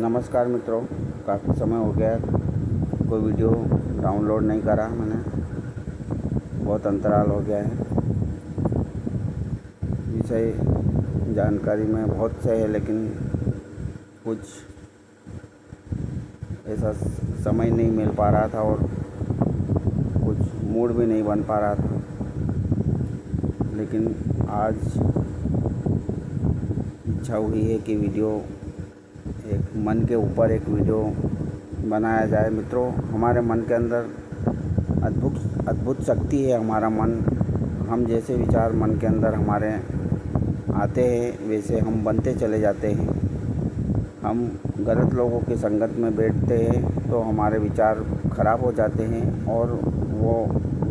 नमस्कार मित्रों, काफ़ी समय हो गया कोई वीडियो डाउनलोड नहीं करा मैंने, बहुत अंतराल हो गया है। विषय जानकारी में बहुत से है, लेकिन कुछ ऐसा समय नहीं मिल पा रहा था और कुछ मूड भी नहीं बन पा रहा था। लेकिन आज इच्छा हुई है कि एक मन के ऊपर एक वीडियो बनाया जाए। मित्रों, हमारे मन के अंदर अद्भुत शक्ति है। हमारा मन, हम जैसे विचार मन के अंदर हमारे आते हैं वैसे हम बनते चले जाते हैं। हम गलत लोगों की संगत में बैठते हैं तो हमारे विचार खराब हो जाते हैं और वो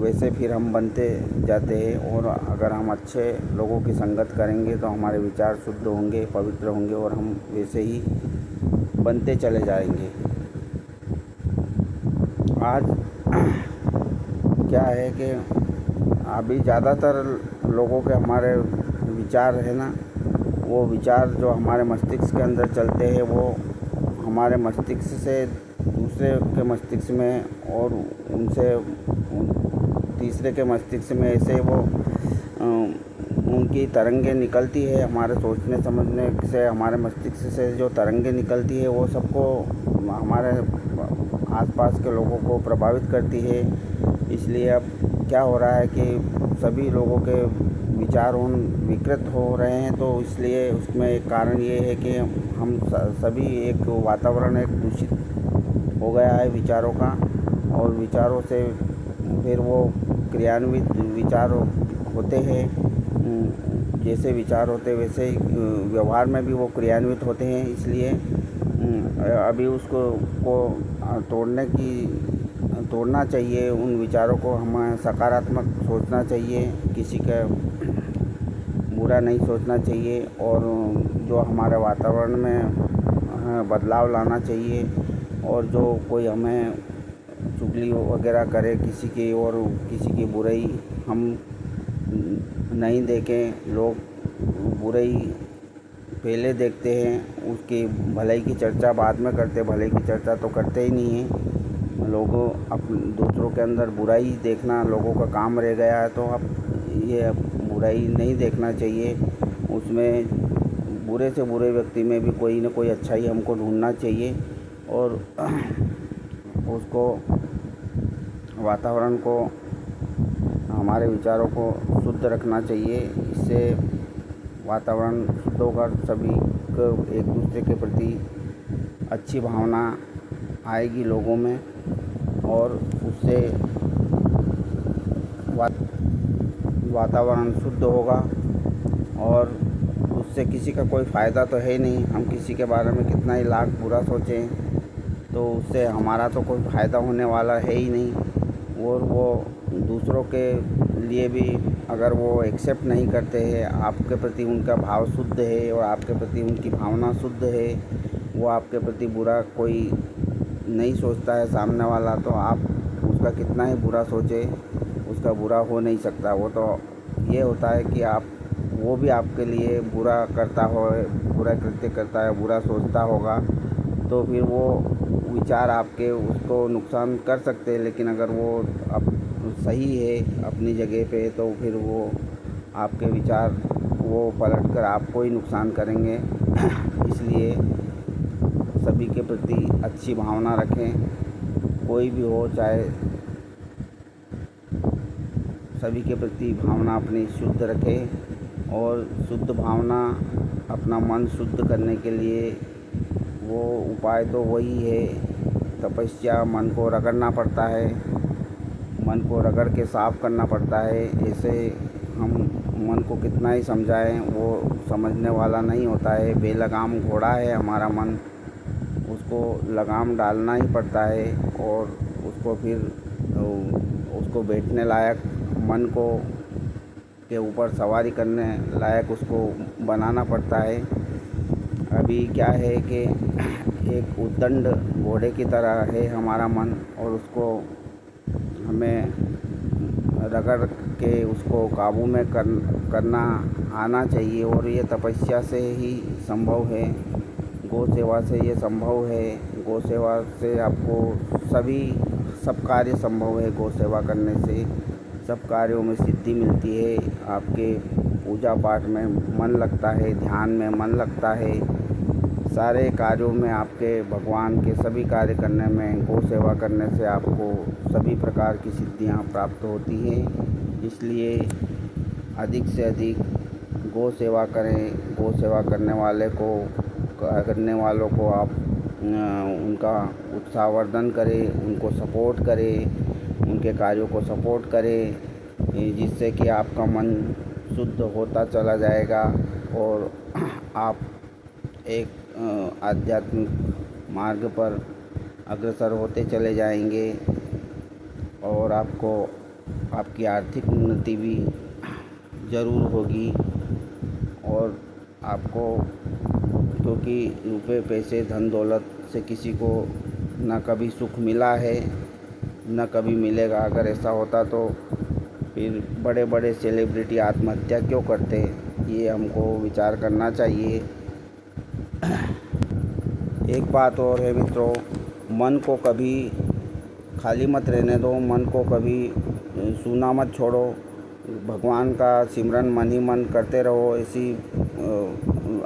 वैसे फिर हम बनते जाते हैं। और अगर हम अच्छे लोगों की संगत करेंगे तो हमारे विचार शुद्ध होंगे, पवित्र होंगे और हम वैसे ही बनते चले जाएंगे। आज क्या है कि अभी ज़्यादातर लोगों के हमारे विचार है ना, वो विचार जो हमारे मस्तिष्क के अंदर चलते हैं वो हमारे मस्तिष्क से दूसरे के मस्तिष्क में और उनसे तीसरे के मस्तिष्क में ऐसे वो उनकी तरंगें निकलती है। हमारे सोचने समझने से हमारे मस्तिष्क से जो तरंगें निकलती है वो सबको, हमारे आसपास के लोगों को प्रभावित करती है। इसलिए अब क्या हो रहा है कि सभी लोगों के विचार विकृत हो रहे हैं। तो इसलिए उसमें एक कारण ये है कि हम सभी एक वातावरण एक दूषित हो गया है विचारों का, और विचारों से फिर वो क्रियान्वित विचार होते हैं। जैसे विचार होते वैसे व्यवहार में भी वो क्रियान्वित होते हैं। इसलिए अभी उसको तोड़ना चाहिए। उन विचारों को हमें सकारात्मक सोचना चाहिए, किसी का बुरा नहीं सोचना चाहिए और जो हमारे वातावरण में बदलाव लाना चाहिए। और जो कोई हमें चुगली वगैरह करे किसी की और किसी की बुराई हम नहीं देखें। लोग बुराई पहले देखते हैं, उसकी भलाई की चर्चा बाद में करते, भलाई की चर्चा तो करते ही नहीं हैं। लोगों दूसरों के अंदर बुराई देखना लोगों का काम रह गया है। तो अब ये बुराई नहीं देखना चाहिए, उसमें बुरे से बुरे व्यक्ति में भी कोई ना कोई अच्छाई हमको ढूंढना चाहिए और उसको वातावरण को, हमारे विचारों को शुद्ध रखना चाहिए। इससे वातावरण शुद्ध होगा, सभी को एक दूसरे के प्रति अच्छी भावना आएगी लोगों में और उससे वातावरण शुद्ध होगा। और उससे किसी का कोई फ़ायदा तो है नहीं। हम किसी के बारे में कितना ही लाख बुरा सोचें तो उससे हमारा तो कोई फ़ायदा होने वाला है ही नहीं। और वो दूसरों के लिए भी अगर वो एक्सेप्ट नहीं करते हैं, आपके प्रति उनका भाव शुद्ध है और आपके प्रति उनकी भावना शुद्ध है, वो आपके प्रति बुरा कोई नहीं सोचता है सामने वाला, तो आप उसका कितना ही बुरा सोचे, उसका बुरा हो नहीं सकता। वो तो ये होता है कि वो भी आपके लिए बुरा करता हो, बुरा कृत्य करता है, बुरा सोचता होगा, तो फिर वो विचार आपके उसको नुकसान कर सकते हैं। लेकिन अगर वो सही है अपनी जगह पे तो फिर वो आपके विचार वो पलटकर आपको ही नुकसान करेंगे। इसलिए सभी के प्रति अच्छी भावना रखें, कोई भी हो, चाहे सभी के प्रति भावना अपनी शुद्ध रखें। और शुद्ध भावना, अपना मन शुद्ध करने के लिए वो उपाय तो वही है, तपस्या। मन को रगड़ना पड़ता है, मन को रगड़ के साफ़ करना पड़ता है। ऐसे हम मन को कितना ही समझाएं, वो समझने वाला नहीं होता है। बेलगाम घोड़ा है हमारा मन, उसको लगाम डालना ही पड़ता है और उसको फिर उसको बैठने लायक, मन को के ऊपर सवारी करने लायक उसको बनाना पड़ता है। अभी क्या है कि एक उद्दंड घोड़े की तरह है हमारा मन और उसको हमें रगड़ के उसको काबू में करना आना चाहिए। और ये तपस्या से ही संभव है। गौ सेवा से ये संभव है। गौ सेवा से आपको सब कार्य संभव है। गौ सेवा करने से सब कार्यों में सिद्धि मिलती है। आपके पूजा पाठ में मन लगता है, ध्यान में मन लगता है, सारे कार्यों में आपके भगवान के सभी कार्य करने में गौ सेवा करने से आपको सभी प्रकार की सिद्धियां प्राप्त होती हैं। इसलिए अधिक से अधिक गौ सेवा करें। गौ सेवा करने वालों को आप उनका उत्साहवर्धन करें, उनको सपोर्ट करें, उनके कार्यों को सपोर्ट करें, जिससे कि आपका मन शुद्ध होता चला जाएगा और आप एक आध्यात्मिक मार्ग पर अग्रसर होते चले जाएंगे और आपको आपकी आर्थिक उन्नति भी ज़रूर होगी। और आपको, क्योंकि रुपए पैसे धन दौलत से किसी को न कभी सुख मिला है न कभी मिलेगा। अगर ऐसा होता तो फिर बड़े बड़े सेलिब्रिटी आत्महत्या क्यों करते, ये हमको विचार करना चाहिए। एक बात और है मित्रों, मन को कभी खाली मत रहने दो, मन को कभी सूना मत छोड़ो। भगवान का सिमरन मन ही मन करते रहो। ऐसी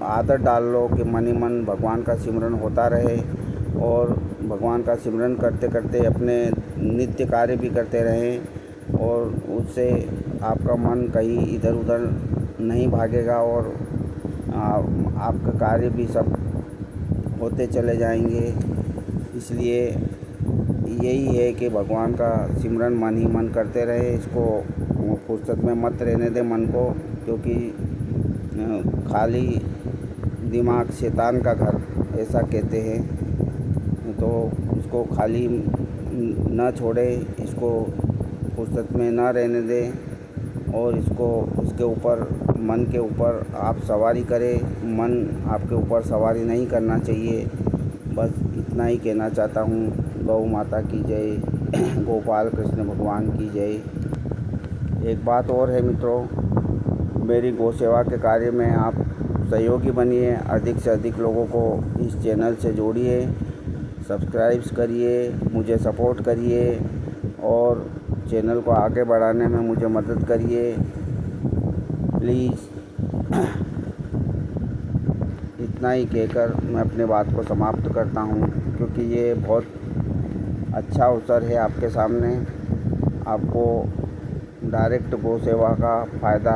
आदत डाल लो कि मन ही मन भगवान का सिमरन होता रहे और भगवान का सिमरन करते करते अपने नित्य कार्य भी करते रहें और उससे आपका मन कहीं इधर उधर नहीं भागेगा और आपका कार्य भी सब होते चले जाएंगे। इसलिए यही है कि भगवान का सिमरन मन ही मन करते रहे। इसको फुर्सत में मत रहने दे मन को, क्योंकि खाली दिमाग शैतान का घर ऐसा कहते हैं। तो इसको खाली न छोड़े, इसको फुर्सत में न रहने दें और इसके ऊपर, मन के ऊपर आप सवारी करें। मन आपके ऊपर सवारी नहीं करना चाहिए। बस इतना ही कहना चाहता हूँ। गौ माता की जय, गोपाल कृष्ण भगवान की जय। एक बात और है मित्रों, मेरी गौ सेवा के कार्य में आप सहयोगी बनिए। अधिक से अधिक लोगों को इस चैनल से जोड़िए, सब्सक्राइब करिए, मुझे सपोर्ट करिए और चैनल को आगे बढ़ाने में मुझे मदद करिए प्लीज़। इतना ही कहकर मैं अपने बात को समाप्त करता हूँ, क्योंकि ये बहुत अच्छा अवसर है आपके सामने। आपको डायरेक्ट गौ सेवा का फ़ायदा,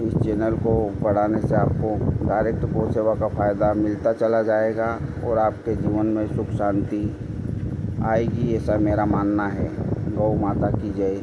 इस चैनल को बढ़ाने से आपको डायरेक्ट गौ सेवा का फ़ायदा मिलता चला जाएगा और आपके जीवन में सुख शांति आएगी, ऐसा मेरा मानना है। गौ माता की जय।